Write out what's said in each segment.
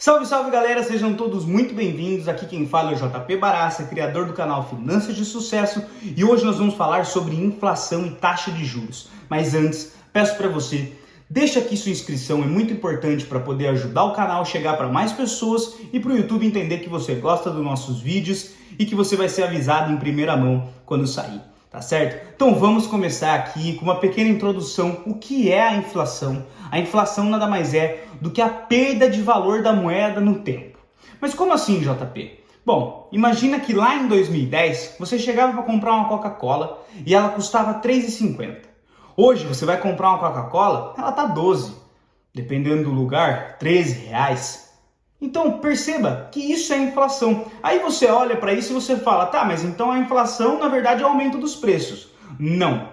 Salve, salve galera, sejam todos muito bem-vindos. Aqui quem fala é o JP Baraça, criador do canal Finanças de Sucesso, e hoje nós vamos falar sobre inflação e taxa de juros. Mas antes, peço para você, deixa aqui sua inscrição, é muito importante para poder ajudar o canal a chegar para mais pessoas e para o YouTube entender que você gosta dos nossos vídeos e que você vai ser avisado em primeira mão quando sair. Tá certo? Então vamos começar aqui com uma pequena introdução. O que é a inflação? A inflação nada mais é do que a perda de valor da moeda no tempo. Mas como assim, JP? Bom, imagina que lá em 2010 você chegava para comprar uma Coca-Cola e ela custava R$ 3,50. Hoje você vai comprar uma Coca-Cola, ela tá 12. Dependendo do lugar, R$ 13 reais. Então perceba que isso é inflação. Aí você olha para isso e você fala, tá, mas então a inflação na verdade é o aumento dos preços. Não.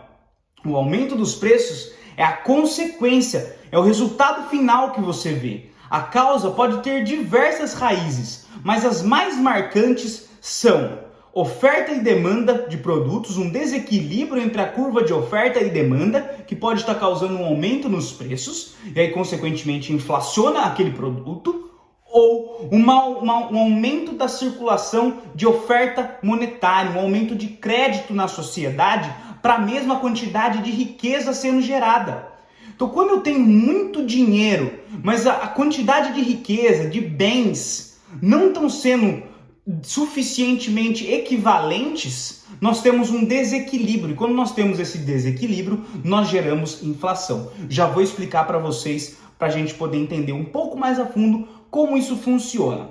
O aumento dos preços é a consequência, é o resultado final que você vê. A causa pode ter diversas raízes, mas as mais marcantes são oferta e demanda de produtos, um desequilíbrio entre a curva de oferta e demanda, que pode estar causando um aumento nos preços, e aí consequentemente inflaciona aquele produto, ou um aumento da circulação de oferta monetária, um aumento de crédito na sociedade para a mesma quantidade de riqueza sendo gerada. Então, quando eu tenho muito dinheiro, mas a quantidade de riqueza, de bens, não estão sendo suficientemente equivalentes, nós temos um desequilíbrio. E quando nós temos esse desequilíbrio, nós geramos inflação. Já vou explicar para vocês, para a gente poder entender um pouco mais a fundo como isso funciona.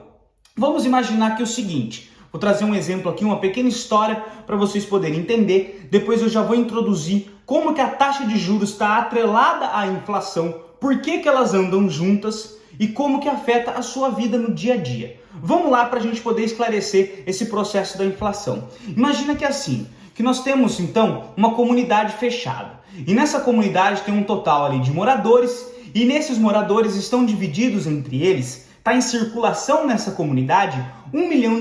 Vamos imaginar que é o seguinte, vou trazer um exemplo aqui, uma pequena história para vocês poderem entender, depois eu já vou introduzir como que a taxa de juros está atrelada à inflação, por que elas andam juntas e como que afeta a sua vida no dia a dia. Vamos lá para a gente poder esclarecer esse processo da inflação. Imagina que é assim, que nós temos então uma comunidade fechada, e nessa comunidade tem um total ali de moradores, e nesses moradores estão divididos entre eles, está em circulação nessa comunidade R$ 1 milhão.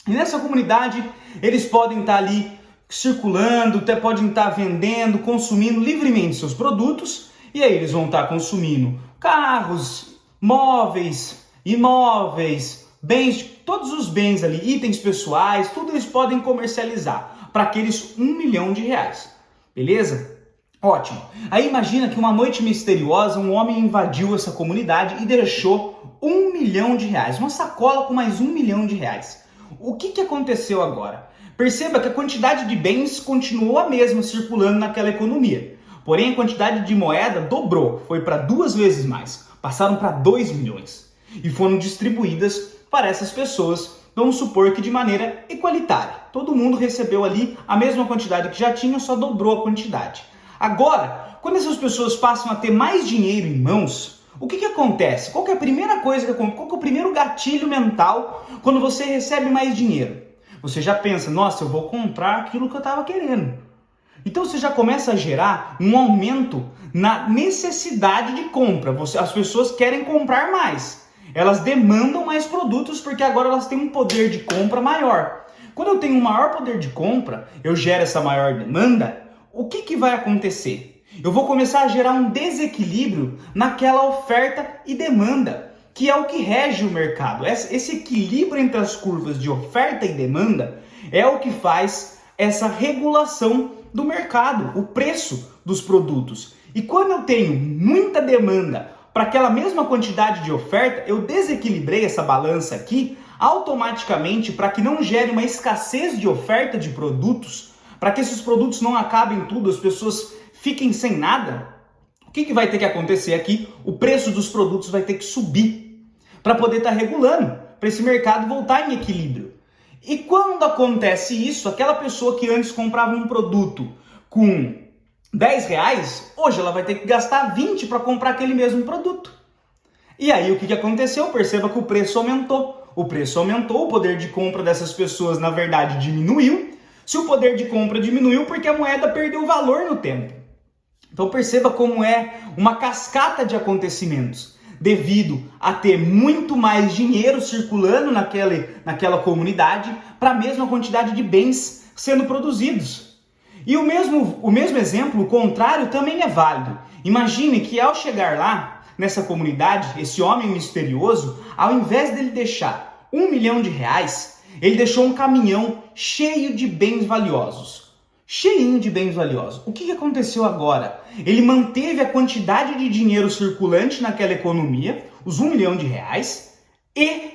E nessa comunidade eles podem estar ali circulando, até podem estar vendendo, consumindo livremente seus produtos, e aí eles vão estar consumindo carros, móveis, imóveis, bens, todos os bens ali, itens pessoais, tudo eles podem comercializar para aqueles R$ 1 milhão. Beleza? Ótimo. Aí imagina que uma noite misteriosa um homem invadiu essa comunidade e deixou R$ 1 milhão, uma sacola com mais R$ 1 milhão. O que aconteceu agora? Perceba que a quantidade de bens continuou a mesma circulando naquela economia. Porém, a quantidade de moeda dobrou, foi para 2 vezes mais, passaram para 2 milhões. E foram distribuídas para essas pessoas, vamos supor que de maneira igualitária. Todo mundo recebeu ali a mesma quantidade que já tinha, só dobrou a quantidade. Agora, quando essas pessoas passam a ter mais dinheiro em mãos, o que acontece? Qual que é a primeira coisa que acontece? Qual que é o primeiro gatilho mental quando você recebe mais dinheiro? Você já pensa, nossa, eu vou comprar aquilo que eu estava querendo. Então você já começa a gerar um aumento na necessidade de compra. As pessoas querem comprar mais. Elas demandam mais produtos porque agora elas têm um poder de compra maior. Quando eu tenho um maior poder de compra, eu gero essa maior demanda. O que vai acontecer? Eu vou começar a gerar um desequilíbrio naquela oferta e demanda, que é o que rege o mercado. Esse equilíbrio entre as curvas de oferta e demanda é o que faz essa regulação do mercado, o preço dos produtos. E quando eu tenho muita demanda para aquela mesma quantidade de oferta, eu desequilibrei essa balança aqui automaticamente para que não gere uma escassez de oferta de produtos, para que esses produtos não acabem tudo, as pessoas fiquem sem nada. O que vai ter que acontecer aqui? O preço dos produtos vai ter que subir para poder estar regulando, para esse mercado voltar em equilíbrio. E quando acontece isso, aquela pessoa que antes comprava um produto com R$10, hoje ela vai ter que gastar 20 para comprar aquele mesmo produto. E aí o que aconteceu? Perceba que o preço aumentou. O preço aumentou, o poder de compra dessas pessoas na verdade diminuiu. Se o poder de compra diminuiu, porque a moeda perdeu valor no tempo. Então perceba como é uma cascata de acontecimentos, devido a ter muito mais dinheiro circulando naquela comunidade para a mesma quantidade de bens sendo produzidos. E o mesmo exemplo, o contrário, também é válido. Imagine que ao chegar lá, nessa comunidade, esse homem misterioso, ao invés dele deixar R$1 milhão, ele deixou um caminhão cheio de bens valiosos. Cheinho de bens valiosos. O que aconteceu agora? Ele manteve a quantidade de dinheiro circulante naquela economia, os R$1 milhão, e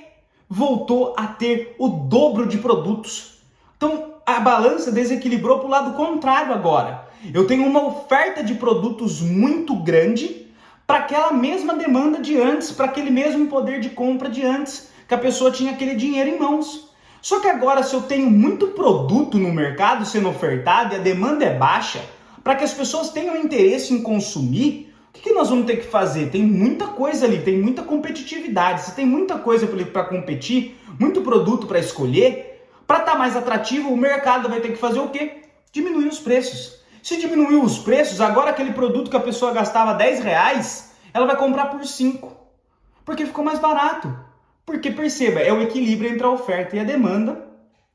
voltou a ter o dobro de produtos. Então, a balança desequilibrou para o lado contrário agora. Eu tenho uma oferta de produtos muito grande para aquela mesma demanda de antes, para aquele mesmo poder de compra de antes, que a pessoa tinha aquele dinheiro em mãos. Só que agora, se eu tenho muito produto no mercado sendo ofertado e a demanda é baixa, para que as pessoas tenham interesse em consumir, o que nós vamos ter que fazer? Tem muita coisa ali, tem muita competitividade. Se tem muita coisa para competir, muito produto para escolher, para estar mais atrativo, o mercado vai ter que fazer o quê? Diminuir os preços. Se diminuir os preços, agora aquele produto que a pessoa gastava R$10, ela vai comprar por 5, porque ficou mais barato. Porque, perceba, é o equilíbrio entre a oferta e a demanda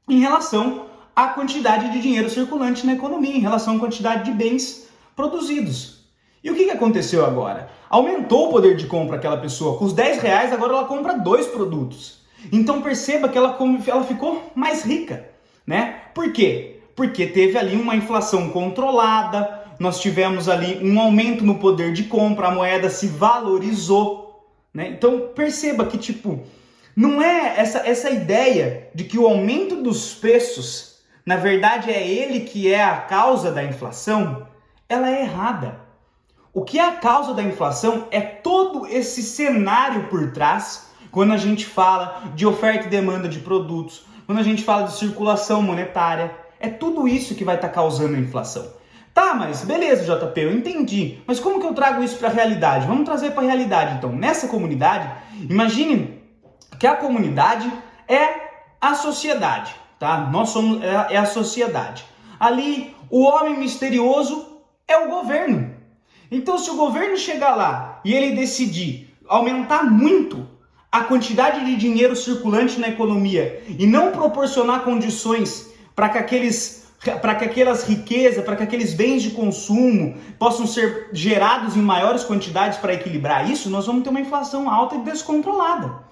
em relação à quantidade de dinheiro circulante na economia, em relação à quantidade de bens produzidos. E o que aconteceu agora? Aumentou o poder de compra daquela pessoa. Com os R$10, agora ela compra 2 produtos. Então perceba que ela ficou mais rica, né? Por quê? Porque teve ali uma inflação controlada, nós tivemos ali um aumento no poder de compra, a moeda se valorizou, né? Então perceba que, não é essa ideia de que o aumento dos preços, na verdade, é ele que é a causa da inflação, ela é errada. O que é a causa da inflação é todo esse cenário por trás, quando a gente fala de oferta e demanda de produtos, quando a gente fala de circulação monetária, é tudo isso que vai estar causando a inflação. Tá, mas beleza, JP, eu entendi. Mas como que eu trago isso para a realidade? Vamos trazer para a realidade, então. Nessa comunidade, imagine que a comunidade é a sociedade, tá? Nós somos a sociedade. Ali, o homem misterioso é o governo. Então, se o governo chegar lá e ele decidir aumentar muito a quantidade de dinheiro circulante na economia e não proporcionar condições para que aquelas riquezas, para que aqueles bens de consumo possam ser gerados em maiores quantidades para equilibrar isso, nós vamos ter uma inflação alta e descontrolada.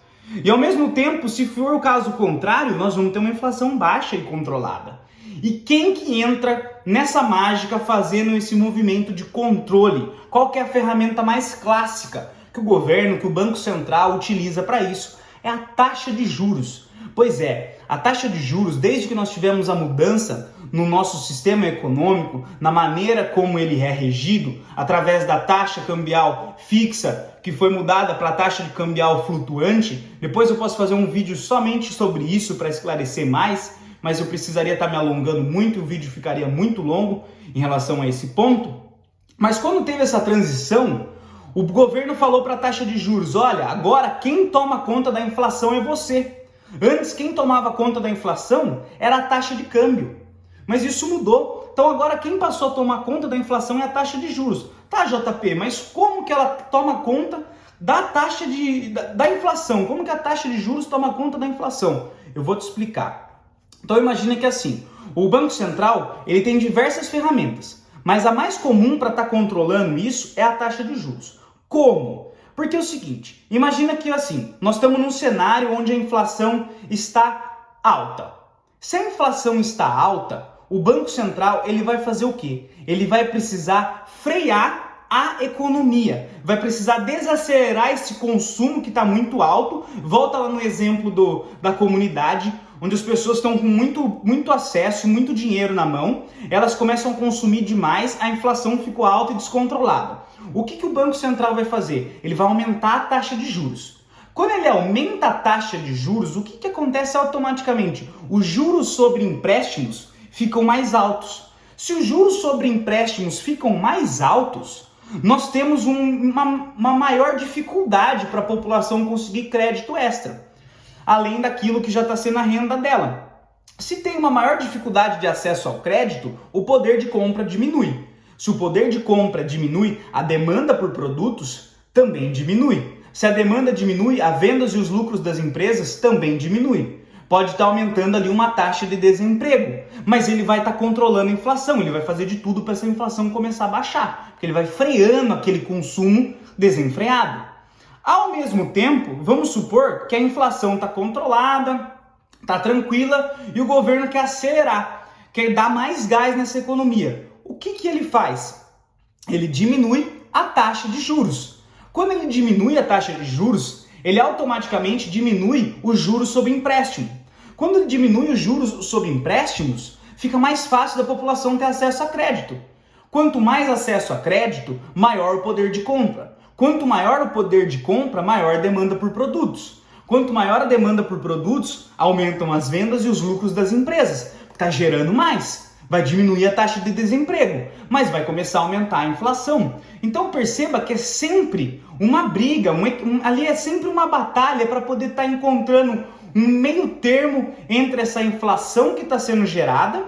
E ao mesmo tempo, se for o caso contrário, nós vamos ter uma inflação baixa e controlada. E quem que entra nessa mágica fazendo esse movimento de controle? Qual que é a ferramenta mais clássica que o governo, que o Banco Central utiliza para isso? É a taxa de juros. Pois é, a taxa de juros, desde que nós tivemos a mudança no nosso sistema econômico, na maneira como ele é regido, através da taxa cambial fixa, que foi mudada para a taxa de cambial flutuante. Depois eu posso fazer um vídeo somente sobre isso para esclarecer mais, mas eu precisaria estar me alongando muito e o vídeo ficaria muito longo em relação a esse ponto. Mas quando teve essa transição, o governo falou para a taxa de juros, olha, agora quem toma conta da inflação é você. Antes, quem tomava conta da inflação era a taxa de câmbio. Mas isso mudou. Então agora quem passou a tomar conta da inflação é a taxa de juros. Tá, JP, mas como que ela toma conta da taxa da inflação? Como que a taxa de juros toma conta da inflação? Eu vou te explicar. Então imagina que assim, o Banco Central ele tem diversas ferramentas, mas a mais comum para estar controlando isso é a taxa de juros. Como? Porque é o seguinte, imagina que assim, nós estamos num cenário onde a inflação está alta. Se a inflação está alta, o Banco Central ele vai fazer o quê? Ele vai precisar frear a economia, vai precisar desacelerar esse consumo que está muito alto. Volta lá no exemplo da comunidade, onde as pessoas estão com muito acesso, muito dinheiro na mão, elas começam a consumir demais, a inflação ficou alta e descontrolada. O que o Banco Central vai fazer? Ele vai aumentar a taxa de juros. Quando ele aumenta a taxa de juros, o que acontece automaticamente? Os juros sobre empréstimos ficam mais altos. Se os juros sobre empréstimos ficam mais altos, nós temos uma maior dificuldade para a população conseguir crédito extra, além daquilo que já está sendo a renda dela. Se tem uma maior dificuldade de acesso ao crédito, o poder de compra diminui. Se o poder de compra diminui, a demanda por produtos também diminui. Se a demanda diminui, as vendas e os lucros das empresas também diminuem. pode estar aumentando ali uma taxa de desemprego, mas ele vai estar controlando a inflação, ele vai fazer de tudo para essa inflação começar a baixar, porque ele vai freando aquele consumo desenfreado. Ao mesmo tempo, vamos supor que a inflação está controlada, está tranquila e o governo quer acelerar, quer dar mais gás nessa economia. O que ele faz? Ele diminui a taxa de juros. Quando ele diminui a taxa de juros, ele automaticamente diminui os juros sobre empréstimo. Quando ele diminui os juros sobre empréstimos, fica mais fácil da população ter acesso a crédito. Quanto mais acesso a crédito, maior o poder de compra. Quanto maior o poder de compra, maior a demanda por produtos. Quanto maior a demanda por produtos, aumentam as vendas e os lucros das empresas. Está gerando mais. Vai diminuir a taxa de desemprego, mas vai começar a aumentar a inflação. Então perceba que é sempre uma briga, ali é sempre uma batalha para poder estar encontrando um meio termo entre essa inflação que está sendo gerada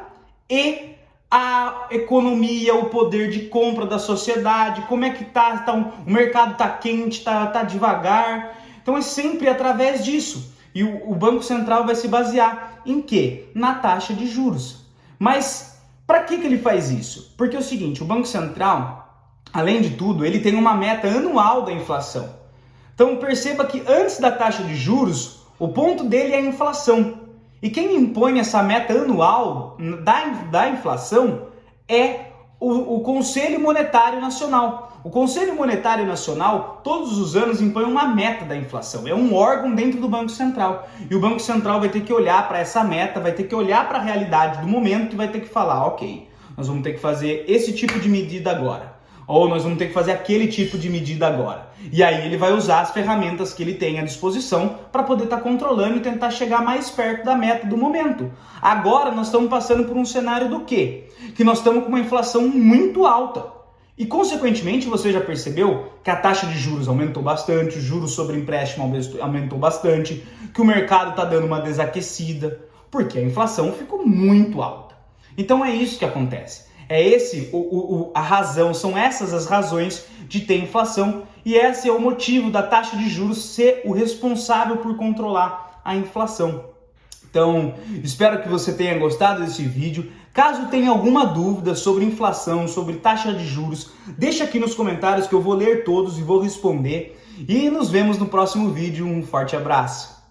e a economia, o poder de compra da sociedade, como é que o mercado está quente, está devagar. Então é sempre através disso. E o Banco Central vai se basear em quê? Na taxa de juros. Mas para que ele faz isso? Porque é o seguinte, o Banco Central, além de tudo, ele tem uma meta anual da inflação. Então perceba que antes da taxa de juros, o ponto dele é a inflação. E quem impõe essa meta anual da inflação é o Conselho Monetário Nacional. O Conselho Monetário Nacional, todos os anos, impõe uma meta da inflação. É um órgão dentro do Banco Central. E o Banco Central vai ter que olhar para essa meta, vai ter que olhar para a realidade do momento e vai ter que falar, ok, nós vamos ter que fazer esse tipo de medida agora. Ou nós vamos ter que fazer aquele tipo de medida agora. E aí ele vai usar as ferramentas que ele tem à disposição para poder estar controlando e tentar chegar mais perto da meta do momento. Agora nós estamos passando por um cenário do quê? Que nós estamos com uma inflação muito alta. E, consequentemente, você já percebeu que a taxa de juros aumentou bastante, os juros sobre empréstimo aumentou bastante, que o mercado está dando uma desaquecida, porque a inflação ficou muito alta. Então é isso que acontece. É a razão, são essas as razões de ter inflação e esse é o motivo da taxa de juros ser o responsável por controlar a inflação. Então, espero que você tenha gostado desse vídeo. Caso tenha alguma dúvida sobre inflação, sobre taxa de juros, deixa aqui nos comentários que eu vou ler todos e vou responder. E nos vemos no próximo vídeo. Um forte abraço!